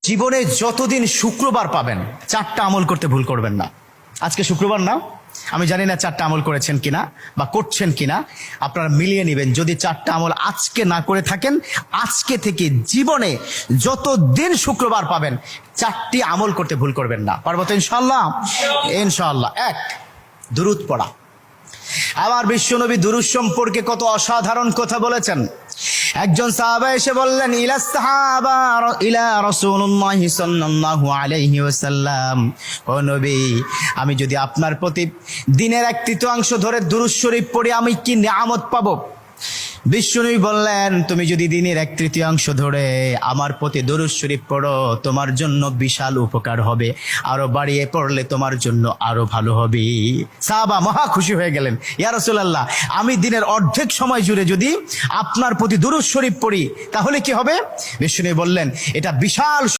জীবনে যতদিন শুক্রবার পাবেন 4টা আমল করতে ভুল করবেন না। আজকে শুক্রবার না, আমি জানি না 4টা আমল করেছেন কিনা বা করছেন কিনা, আপনারা মিলিয়ে নেবেন। যদি 4টা আমল আজকে না করে থাকেন, আজকে থেকে জীবনে যতদিন শুক্রবার পাবেন 4টি আমল করতে ভুল করবেন না। পারবো তো ইনশাআল্লাহ? ইনশাআল্লাহ। 1, দুরূদ পড়া। আবার বিশ্বনবী দুরূদ সম্পর্কে কত অসাধারণ কথা বলেছেন। একজন সাহাবা এসে বললেন, ইলা রাসূলুল্লাহ সাল্লাল্লাহু আলাইহি ওয়াসাল্লাম, ও নবী, আমি যদি আপনার প্রতি দিনের 1/3 ধরে দুরূদ শরীফ পড়ি আমি কি নিয়ামত পাবো? বিশ্বনবী বললেন, তুমি যদি দিনের 1/3 ধরে আমার প্রতি দুরূদ শরীফ পড়ো তোমার জন্য বিশাল উপকার হবে, আরো বাড়িয়ে পড়লে তোমার জন্য আরো ভালো হবে। সাহাবা মহা খুশি হয়ে গেলেন, ইয়া রাসূলুল্লাহ, আমি দিনের অর্ধেক সময় জুড়ে যদি আপনার প্রতি দুরূদ শরীফ পড়ি তাহলে কি হবে? বিশ্বনবী বললেন, এটা বিশাল